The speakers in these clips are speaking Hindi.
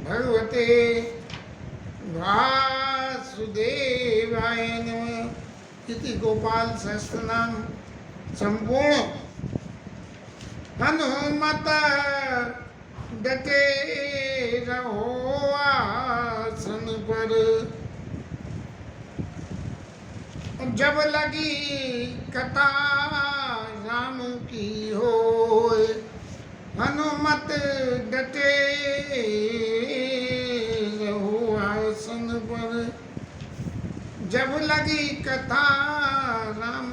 भगवते वासुदेवाय नमः। इति गोपाल सहस्त्रनाम संपूर्ण। हनुमत डटे रहो आसन पर, जब लगी कथा राम की होए। हनुमत डटे रहो आसन पर, जब लगी कथा राम।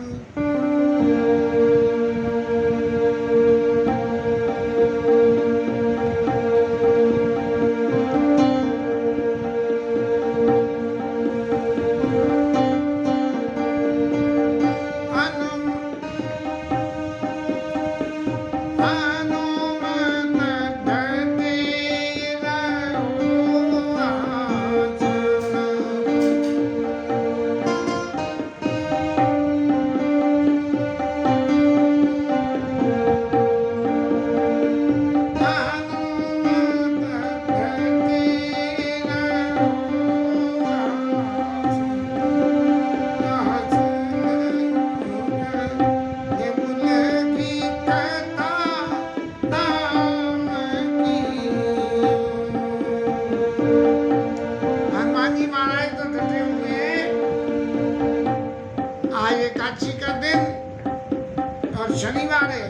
शनिवार है,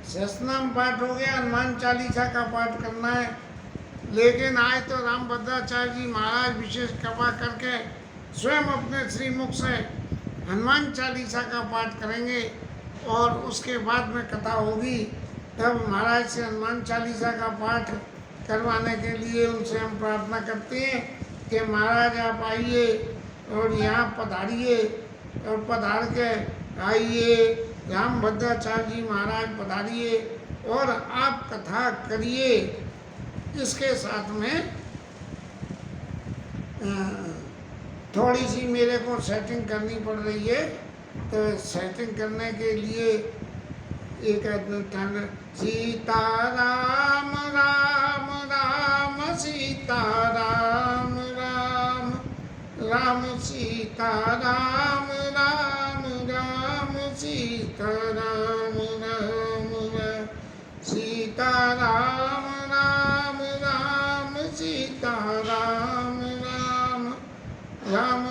सहस्त्रनाम पाठ हो गया, हनुमान चालीसा का पाठ करना है। लेकिन आज तो रामभद्राचार्य जी महाराज विशेष कृपा करके स्वयं अपने श्रीमुख से हनुमान चालीसा का पाठ करेंगे और उसके बाद में कथा होगी। तब महाराज से हनुमान चालीसा का पाठ करवाने के लिए उनसे हम प्रार्थना करते हैं कि महाराज आप आइए और यहाँ पधारिए, और पधार के आइए रामभद्राचार्य जी महाराज पधारिए और आप कथा करिए। इसके साथ में थोड़ी सी मेरे को सेटिंग करनी पड़ रही है, तो सेटिंग करने के लिए एक सीता राम राम राम सीता राम राम राम सीता राम राम राम सीता राम राम राम सीता राम राम राम सीता राम राम राम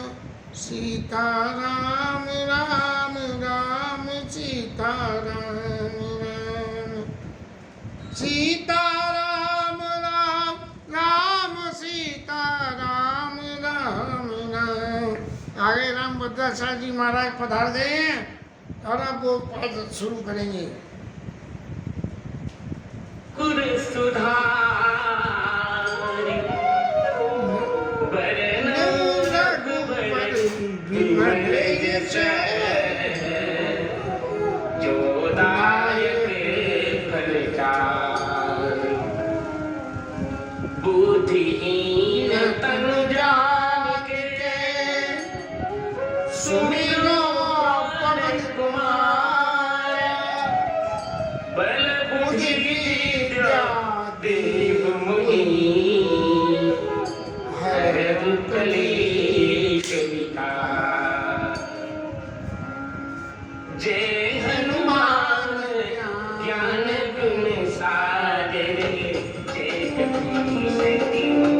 सीता राम राम राम सीता राम राम सीता राम राम राम सीता राम राम राम। आगे रामभद्राचार्य जी महाराज पधार गए हैं और अब वो पाठ शुरू करेंगे। बुद्धिहीन तनु जाके सुमिरो पवन कुमार, बल बुद्धि विद्या देव मुनि, हरहु कलेश विकार। जय हनुमान ज्ञान गुण सागर, जय कपीस तिहुँ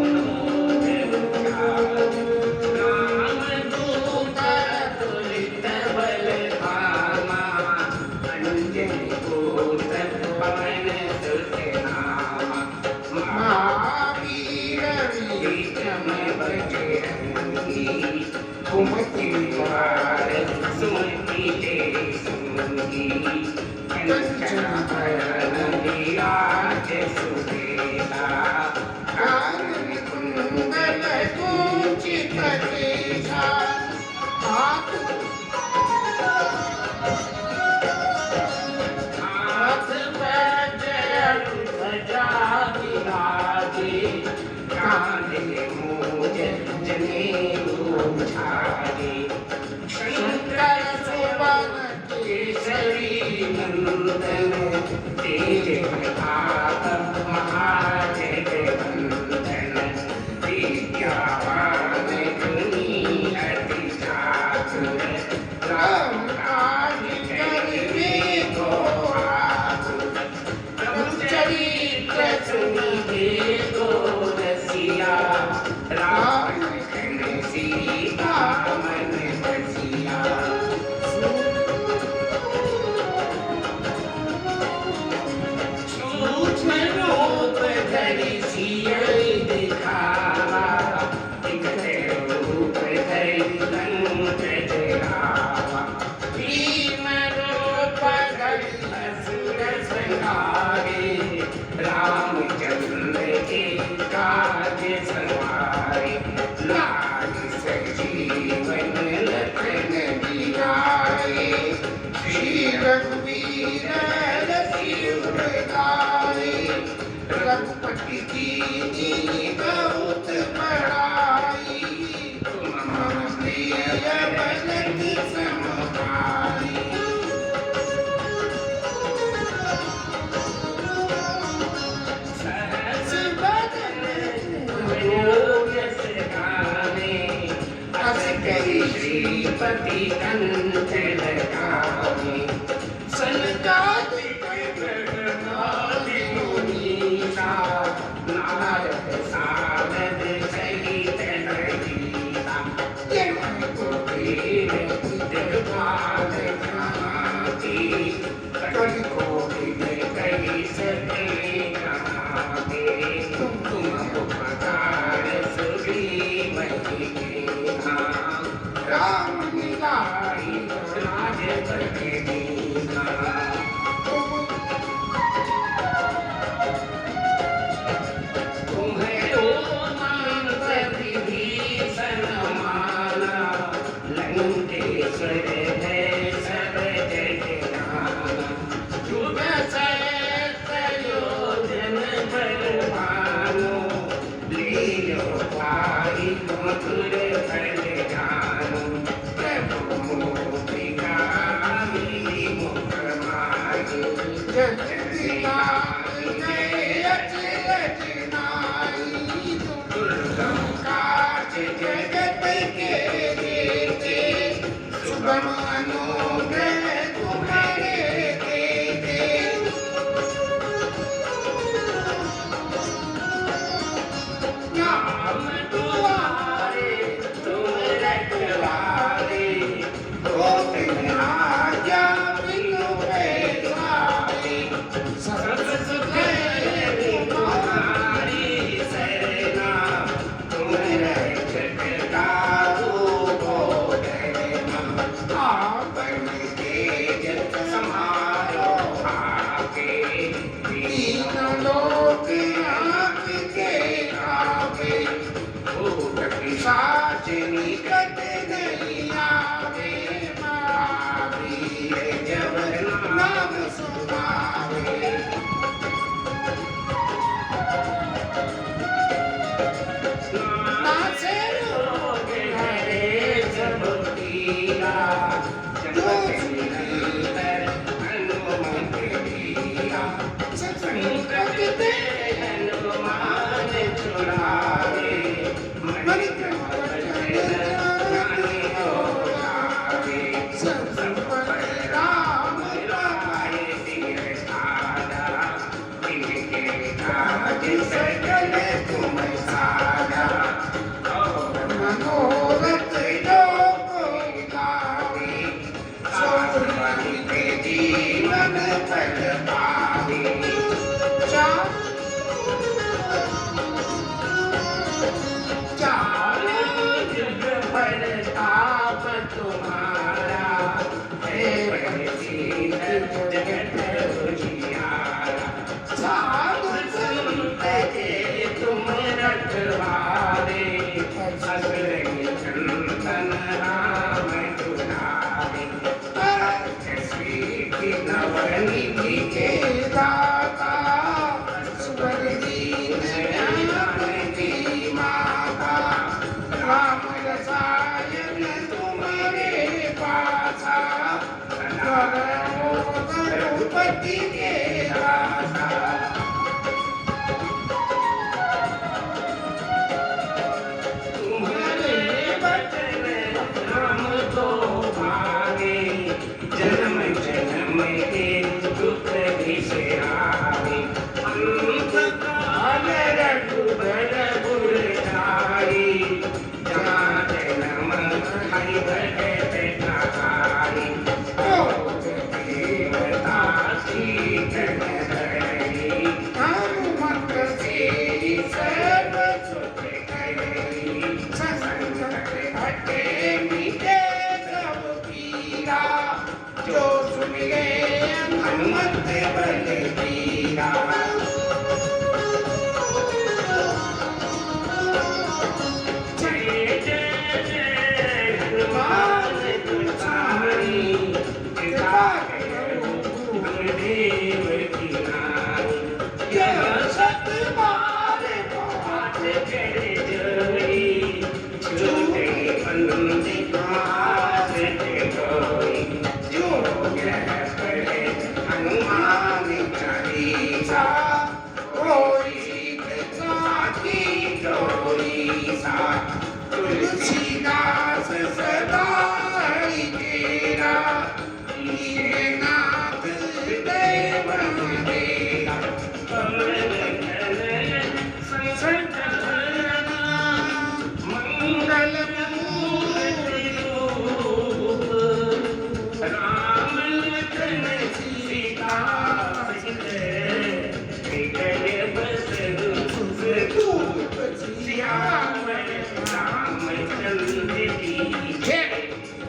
भगते हनुमान छुड़ावे मन क्रम वचन ध्यान को लावे सब पर राम राय सिर साजा इनके काज सकल तुम साजा मनोरथ जो कोई लावे सो जीवन फल पावे चारों युग प्रताप तुम्हारा है प्रसिद्ध जगत उजियारा साधु संत के तुम रखवारे असुर चंदन राम दुलारे नवनिधि के दाता स्वर दीन ज्ञान की माता राम रसायन तुम्हारे पासा रघुपति के दासा तुम्हारे बचन राम को भागे जन्म जन्म के दुख विषयावे अंत काल रघुबर पुर जाई जहाँ जन्म हरि भगत कहाई देवता सीतन हरि हनुमत से सर्व सुख करी संकट हटे मिटे सब पीरा जो सुमिरे हनुमत बलबीरा जय जय जय हनुमान गोसाई कृपा करो गुरुदेव की नाई यह सत बार पाठ करे जोई छूटे बंदी हाथ के कोई जो ग्रह पढ़े हनुमान चालीसा कोई साथी कोई सा तुलसीदास सदा हरि तेरा नाथ देव मेरा मंगल राम लखन सीता श्याम रामचंद्र की जय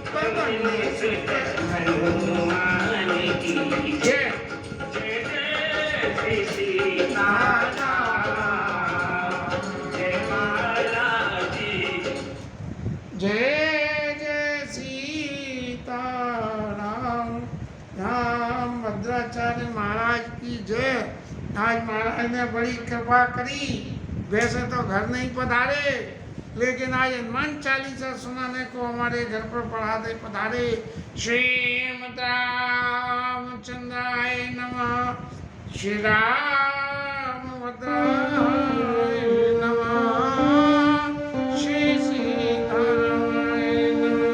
पवन सुत हनुमान की जय जय जय श्री सीताराम जय बालाजी जय जय सीताराम राम भद्राचार्य महाराज की जय। आज महाराज ने बड़ी कृपा करी। वैसे तो घर नहीं पधारे, लेकिन आज हनुमान चालीसा सुनाने को हमारे घर पर पधारे। श्रीमद् रामचंद्राय नमः, श्री रामभद्राय नमः, श्री सीतारामाय नमः।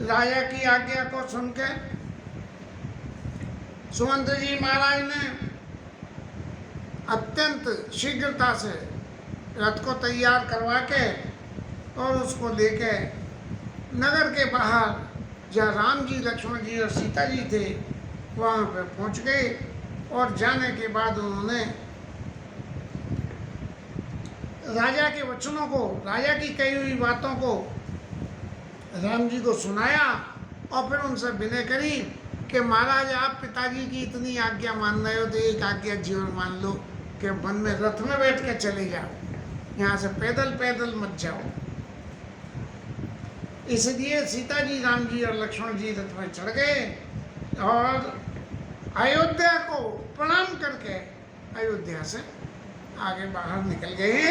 राजा की आज्ञा को सुनकर सुमंत्र जी महाराज ने अत्यंत शीघ्रता से रथ को तैयार करवा के और उसको लेके नगर के बाहर जहाँ राम जी, लक्ष्मण जी और सीता जी थे वहाँ पे पहुँच गए। और जाने के बाद उन्होंने राजा के वचनों को, राजा की कही हुई बातों को राम जी को सुनाया और फिर उनसे विनय करी कि महाराज आप पिताजी की इतनी आज्ञा मान रहे हो तो एक आज्ञा जीवन मान लो कि वन में रथ में बैठ के चले जाओ, यहाँ से पैदल पैदल मत जाओ। इसलिए सीता जी, राम जी और लक्ष्मण जी रथ में चढ़ गए और अयोध्या को प्रणाम करके अयोध्या से आगे बाहर निकल गए।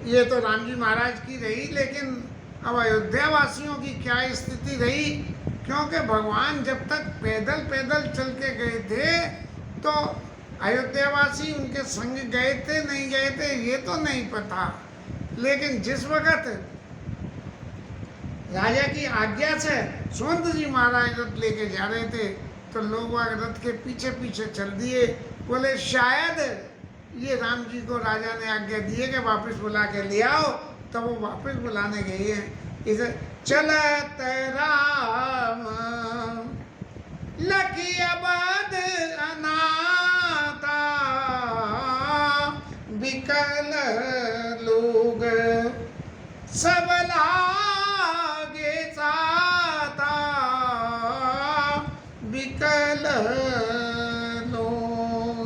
ये तो राम जी महाराज की रही, लेकिन अब अयोध्या वासियों की क्या स्थिति रही, क्योंकि भगवान जब तक पैदल पैदल चल के गए थे तो अयोध्यावासी उनके संग गए थे नहीं गए थे ये तो नहीं पता, लेकिन जिस वक्त राजा की आज्ञा से सुमंत जी महाराज रथ लेके जा रहे थे तो लोग वहाँ रथ के पीछे पीछे चल दिए। बोले शायद ये राम जी को राजा ने आज्ञा दी है कि वापस बुला के ले आओ, तो वो वापस बुलाने गए हैं। इसे चलत राम लखियाबाद अनाथा विकल लोग सब लागे साता विकल लोग।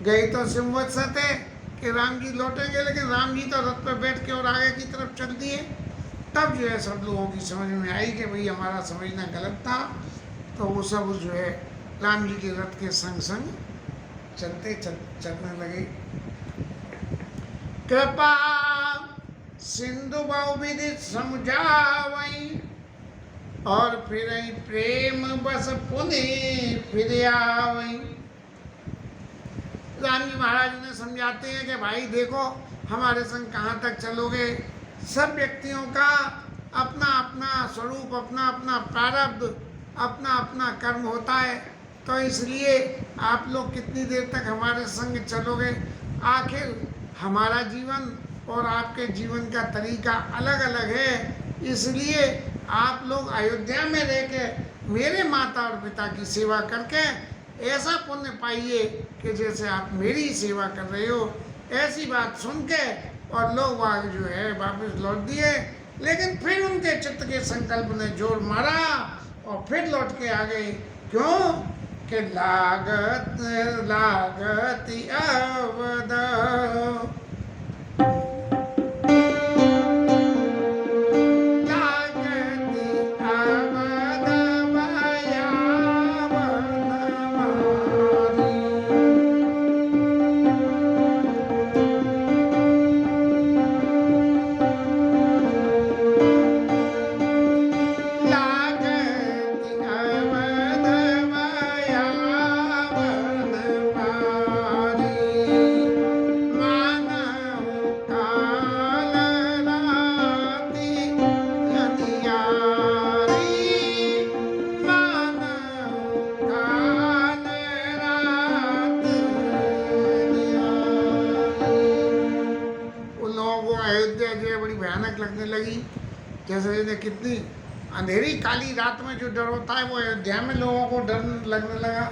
गए तो सिमवत से थे कि राम जी लौटेंगे, लेकिन राम जी तो रथ पर बैठ के और आगे की तरफ चल दिए। तब जो है सब लोगों की समझ में आई कि भाई हमारा समझना गलत था, तो वो सब जो है राम जी के रथ के संग संग चलने लगे। कृपा सिंधु बहुविधि समझावई और फिर प्रेम बस पुनि फिर आवई। राम जी महाराज ने समझाते हैं कि भाई देखो हमारे संग कहाँ तक चलोगे। सब व्यक्तियों का अपना अपना स्वरूप, अपना अपना प्रारब्ध, अपना अपना कर्म होता है, तो इसलिए आप लोग कितनी देर तक हमारे संग चलोगे। आखिर हमारा जीवन और आपके जीवन का तरीका अलग अलग है, इसलिए आप लोग अयोध्या में रह के मेरे माता और पिता की सेवा करके ऐसा पुण्य पाइए कि जैसे आप मेरी सेवा कर रहे हो। ऐसी बात सुन के और लोग वहाँ जो है वापस लौट दिए, लेकिन फिर उनके चित्त के संकल्प ने जोर मारा और फिर लौट के आ गए। क्यों कि लागत लागति अवद लगने लगी। जैसे जैसे कितनी अंधेरी काली रात में जो डर होता है वो अयोध्या में लोगों को डर लगने लगा।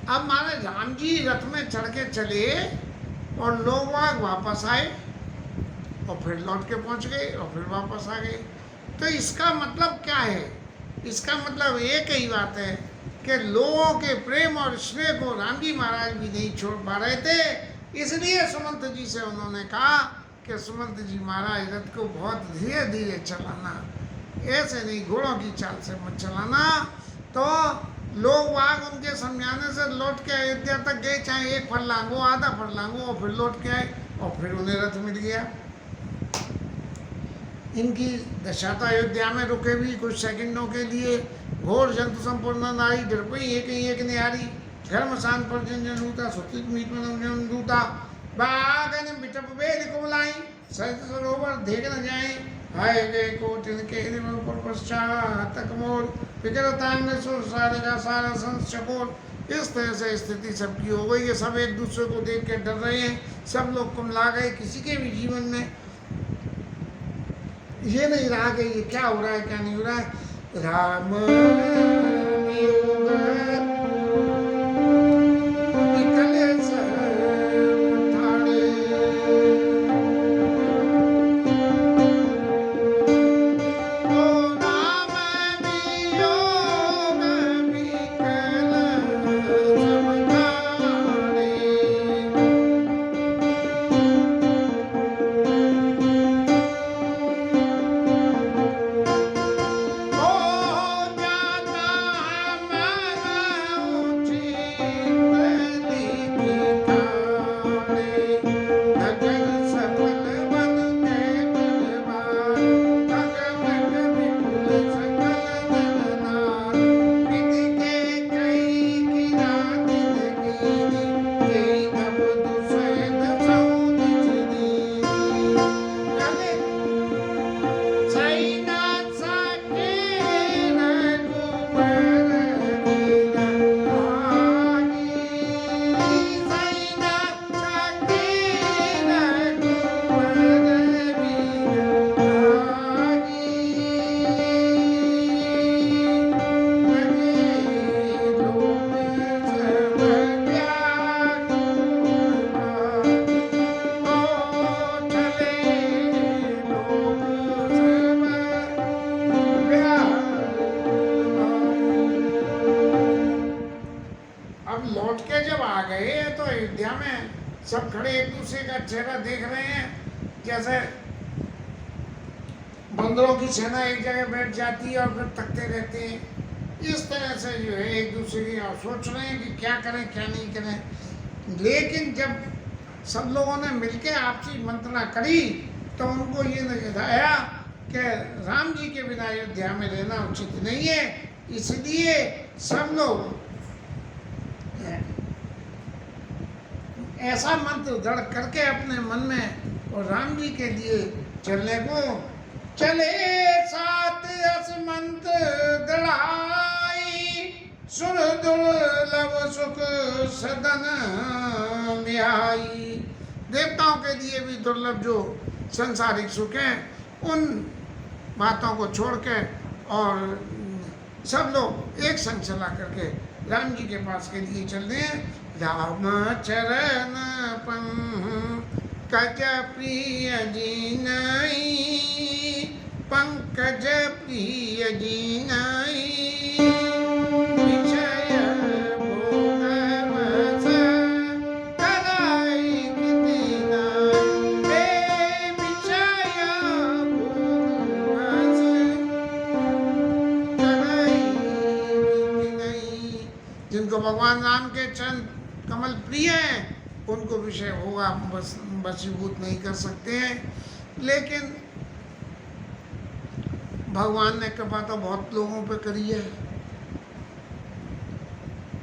अब महाराज राम जी रथ में चढ़ के चले और लोग वापस आए और फिर लौट के पहुंच गए और फिर वापस आ गए। तो इसका मतलब क्या है? इसका मतलब एक ही बात है कि लोगों के प्रेम और स्नेह को राम जी महाराज भी नहीं छोड़ पा रहे थे, इसलिए सुमंत जी से उन्होंने कहा कि सुमंत जी महाराज रथ को बहुत धीरे धीरे चलाना, ऐसे नहीं घोड़ों की चाल से मत चलाना। तो लोग वहाँ उनके समझाने से लौट के अयोध्या तक गए, चाहे एक फरलांगो आधा फरलांगो, और फिर लौट के आए और फिर उन्हें रथ मिल गया। इनकी दशा तो अयोध्या में रुके भी कुछ सेकंडों के लिए। घोर जंतु संपूर्ण नारी डरपई एक न्यारी, धर्म शांत पर जन जन दूता, सुचित मीत मन दूता, बागन बिटप बेल को बुलाई, सहित सरोवर देख न जाए, हाय गए को तिनके पर पश्चात तक मोर, फिकर तांग सुर सारे का सारा संस चकोर, इस तरह से स्थिति सबकी हो गई है। सब एक दूसरे को देख के डर रहे हैं, सब लोग कुमला गए। किसी के भी जीवन में ये नहीं रहा कि ये क्या हो रहा है क्या नहीं हो रहा है। राम योग विकल सब ठाणे। ओ राम वियोग विकल सब ठाणे। ओ जाता हमारा उचित लिखिताने। गगन सकल बन के बलवान, भगवत विपुल सकल जननाथ। विधि के कई किरात कीनी, कई नभ दुसैन सौनि चिदीनी। सैना साके रघुबर वीरानी। सैना साके रघुबर वीरानी। लगे लोग सब व्याकुल, ओ चले लोग सब व्याकुल। अब लौट के जब आ गए तो अयोध्या में सब खड़े एक दूसरे का चेहरा देख रहे हैं। जैसे बंदरों की सेना एक जगह बैठ जाती है और फिर तकते रहते हैं, इस तरह से जो है एक दूसरे की और सोच रहे हैं कि क्या करें क्या नहीं करें। लेकिन जब सब लोगों ने मिलकर आपसी मंत्रणा करी तो उनको ये नजर आया कि राम जी के बिना अयोध्या में रहना उचित नहीं है। इसलिए सब लोग ऐसा मंत्र दृढ़ करके अपने मन में और राम जी के लिए चलने को चले। सात असमंत दढ़ाई, सुर दुर्लभ सुख सदन मिहाई। देवताओं के लिए भी दुर्लभ जो संसारिक सुख हैं, उन बातों को छोड़ के और सब लोग एक संग चला करके राम जी के पास के लिए चल रहे हैं। राम चरण पंकज प्रिय जिनई, पंकज प्रिय जिनई। विषय भोग वस कराई कितना, हे विषय भोग वस कराई कितना। जिनको भगवान राम के चरण कमल प्रिय हैं, उनको विषय होगा वशीभूत नहीं कर सकते हैं। लेकिन भगवान ने कृपा तो बहुत लोगों पे करी है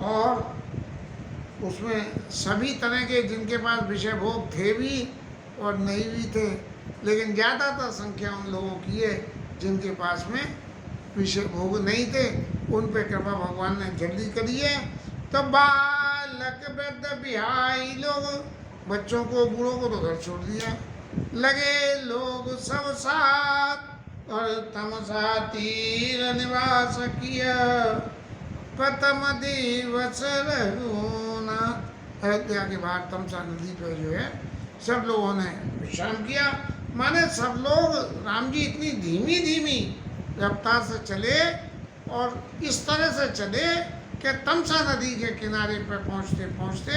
और उसमें सभी तरह के जिनके पास विषय भोग थे भी और नहीं भी थे, लेकिन ज़्यादातर संख्या उन लोगों की है जिनके पास में विषय भोग नहीं थे। उन पे कृपा भगवान ने जल्दी करी है। तो बालक वृद्ध बिहाई लोग, बच्चों को बूढ़ों को तो घर छोड़ दिया। लगे लोग सब साथ और तमसा तीर निवास किया, प्रथम दिवस रघुना। अयोध्या के बाहर तमसा नदी पर जो है सब लोगों ने विश्राम किया। माने सब लोग राम जी इतनी धीमी धीमी रफ्तार से चले और इस तरह से चले कि तमसा नदी के किनारे पर पहुँचते पहुँचते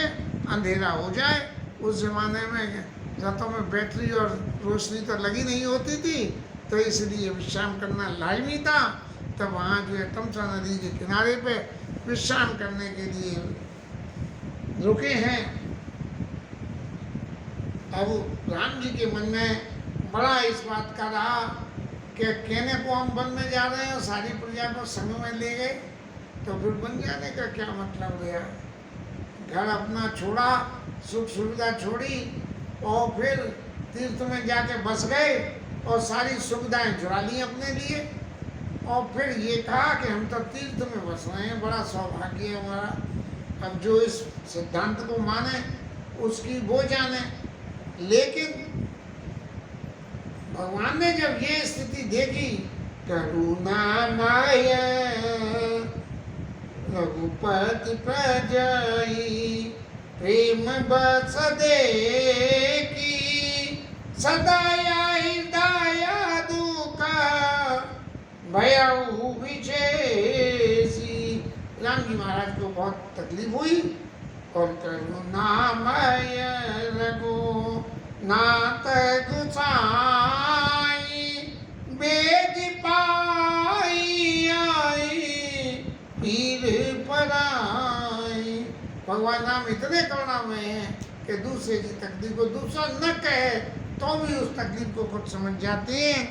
अंधेरा हो जाए। उस ज़माने में रथों में बैटरी और रोशनी तो लगी नहीं होती थी, तो इसलिए विश्राम करना लाजमी था। तब वहाँ जो है तमसा नदी के किनारे पे विश्राम करने के लिए रुके हैं। अब राम जी के मन में बड़ा इस बात का रहा कि कहने को हम वन में जा रहे हैं और सारी प्रजा को संग में ले गए, तो फिर वन जाने का क्या मतलब हुआ। घर अपना छोड़ा, सुख सुविधा छोड़ी और फिर तीर्थ में जाके बस गए और सारी सुविधाएं चुरा ली अपने लिए। और फिर ये कहा कि हम तो तीर्थ में बस रहे हैं, बड़ा सौभाग्य है हमारा। अब जो इस सिद्धांत को माने उसकी वो जाने। लेकिन भगवान ने जब ये स्थिति देखी, करुणामय रघुपति प्रजाई प्रेम बस देखी सदाया दया दुखा भयउ विशेषी। राम जी महाराज को बहुत तकलीफ हुई और करुणामय रघुनाथ गुसाई बेद पाई आई पीर पराई। भगवान राम इतने करुणामय हैं कि दूसरे की तकलीफ को दूसरा न कहे तो भी उस तकलीफ को खुद समझ जाते हैं।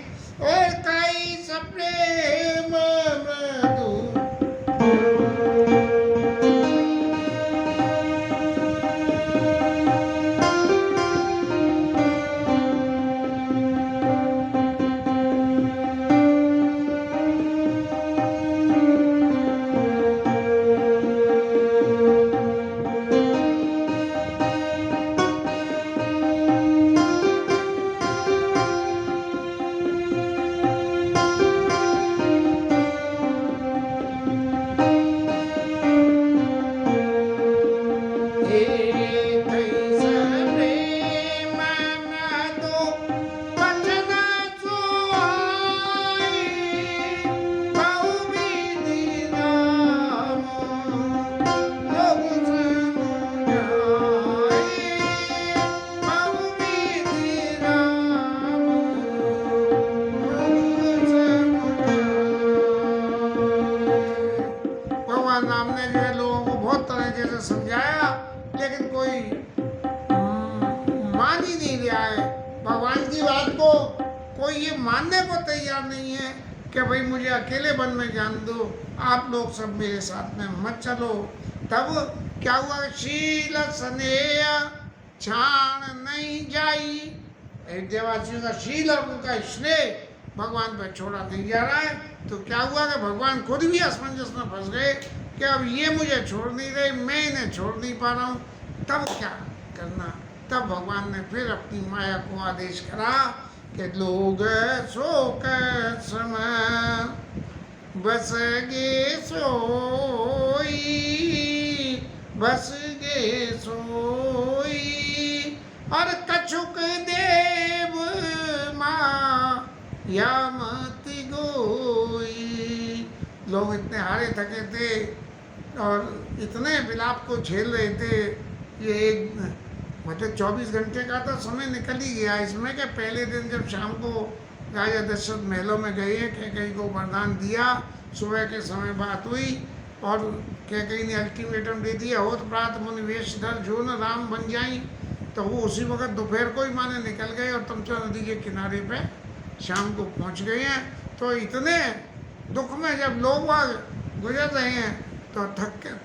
और कई सपने मधु समझाया, लेकिन कोई मान ही नहीं रहा है भगवान की बात को। कोई ये मानने को तैयार नहीं है कि भाई मुझे अकेले वन में जान दो, आप लोग सब मेरे साथ में मत चलो। तब क्या हुआ, शील स्नेह छाण नहीं जाई। अयोध्यावासियों का शील और उनका स्नेह भगवान पर छोड़ा नहीं जा रहा है। तो क्या हुआ कि भगवान खुद भी असमंजस में फंस गए कि अब ये मुझे छोड़ नहीं रहे, मैं इन्हें छोड़ नहीं पा रहा हूँ, तब क्या करना। तब भगवान ने फिर अपनी माया को आदेश करा कि लोग शोक सम बस गे सोई, बस गे सोई। और कछुक देव माँ या मत गोई। लोग इतने हारे थके थे और इतने विलाप को झेल रहे थे। ये एक मतलब 24 घंटे का तो समय निकल ही गया इसमें कि पहले दिन जब शाम को राजा दशरथ महलों में गए, कैकेयी को वरदान दिया, सुबह के समय बात हुई और कैकेयी ने अल्टीमेटम दे दिया, होत प्रात मुनि वेशधर जो न राम बन जाई। तो वो उसी वक्त दोपहर को ही माने निकल गए और तमसा नदी के किनारे पे शाम को पहुंच गए हैं। तो इतने दुख में जब लोग गुजर रहे हैं तो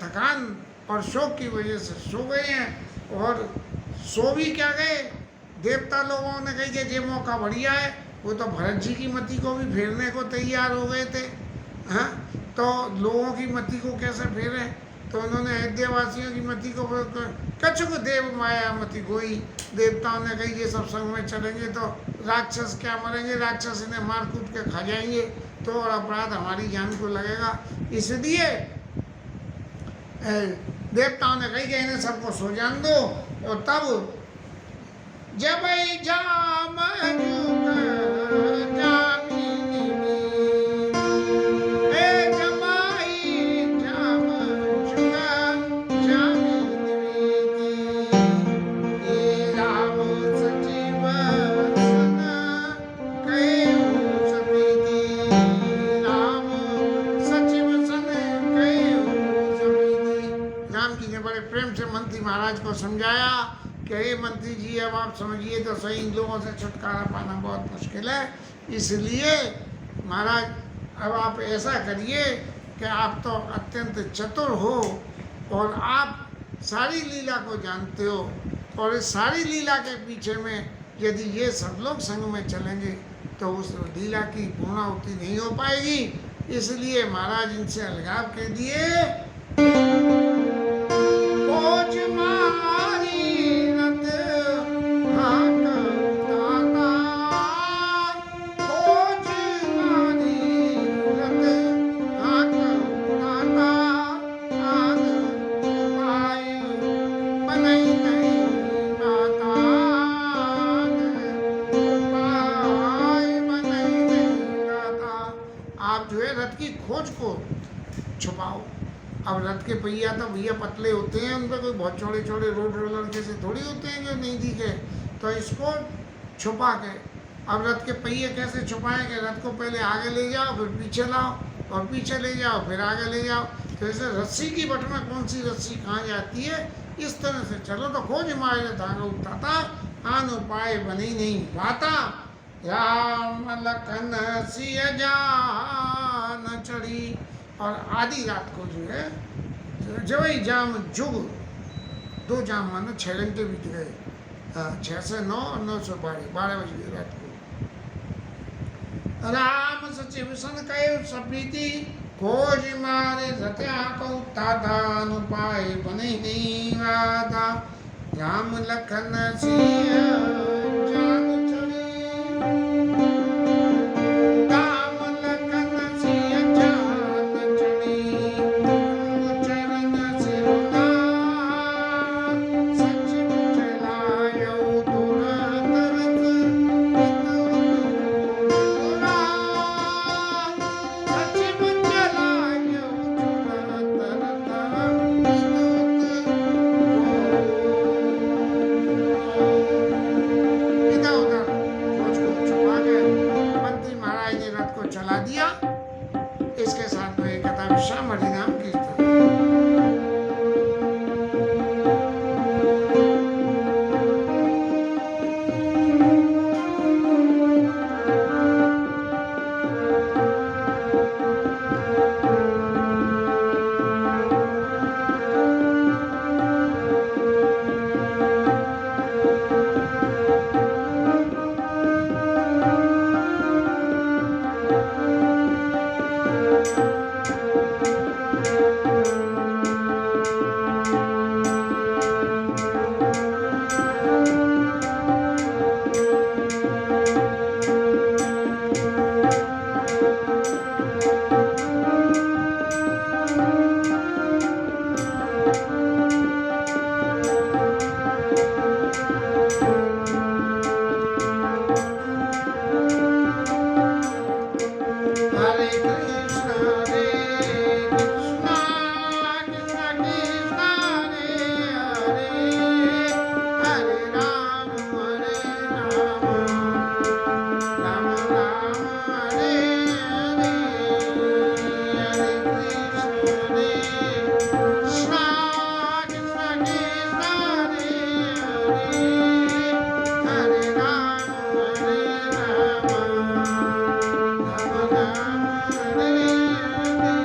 थकान और शोक की वजह से सो गए हैं। और सो भी क्या गए, देवता लोगों ने कही कि ये मौका बढ़िया है। वो तो भरत जी की मति को भी फेरने को तैयार हो गए थे। हाँ, तो लोगों की मति को कैसे फेरें, तो उन्होंने अयोध्यावासियों की मति को कछुक देव माया मति गोई। देवताओं ने कही ये सब संग में चलेंगे तो राक्षस क्या मरेंगे, राक्षस इन्हें मार कूट के खा जाएंगे तो और अपराध हमारी जान को लगेगा। इसलिए देवताओं ने कही कि इन्हें सबको सो जान दो। और तब जब जाम महाराज को समझाया कि हे मंत्री जी, अब आप समझिए तो सही, इन लोगों से छुटकारा पाना बहुत मुश्किल है। इसलिए महाराज अब आप ऐसा करिए कि आप तो अत्यंत चतुर हो और आप सारी लीला को जानते हो, और इस सारी लीला के पीछे में यदि ये सब लोग संग में चलेंगे तो उस लीला की पूर्णाहुति नहीं हो पाएगी। इसलिए महाराज इनसे अलगाव के दिए खोज मारी रत हाकता खोज मारी रत हाकता आन पाय बनई नहीं गाता पाय बनई नहीं गाता। आप जो है रथ की खोज को छुपाओ। अब रथ के पहिया तो भैया पतले होते हैं, उन पर कोई बहुत चौड़े चौड़े रोड रोलर जैसे थोड़ी होते हैं जो नहीं दिखे, तो इसको छुपा के अब रथ के पहिए कैसे छुपाएंगे? रथ को पहले आगे ले जाओ, फिर पीछे लाओ, और पीछे ले जाओ, फिर आगे ले जाओ। तो ऐसे रस्सी की बट में कौन सी रस्सी कहाँ जाती है, इस तरह से चलो तो खोज मारे धागा उठाता आन उपाय बनी नहीं पाता। राम लखन सिय जान चढ़ी। और आधी रात को जो है जब ही जाम जुग, 2 जाम मानो 6 घंटे बीत गए, 6 से 9 और 9 से 12 बज गई रात को। राम सचिव सन कहे सप्रीति खोज मारे रत्या को ताता अनुपाय बने नहीं गाता। राम लखन सिय जान चढ़ी। राम लखन सिय जान चढ़ी। चरण सिरुला सचिव चलायो तुरंत रथ। सचिव चलायो तुरंत इधर उधर खोज को छुपा के मंत्री महाराज ने रथ को चला दिया। इसके साथ में कथा विश्राम हरिनाम कीर्तन। हरे कृष्ण कृष्ण कृष्ण हरे हरे, हरे राम राम राम हरे हरे। हरे कृष्ण कृष्ण कृष्ण हरे हरे, हरे राम राम राम हरे हरे।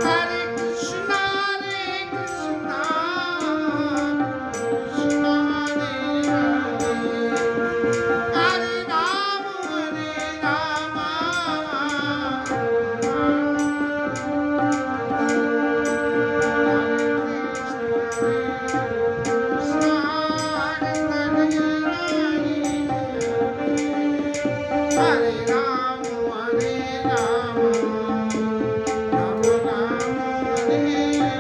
हरे कृष्ण कृष्ण हरे हरे, हरे राम हरे राम राम राम हरे हरे।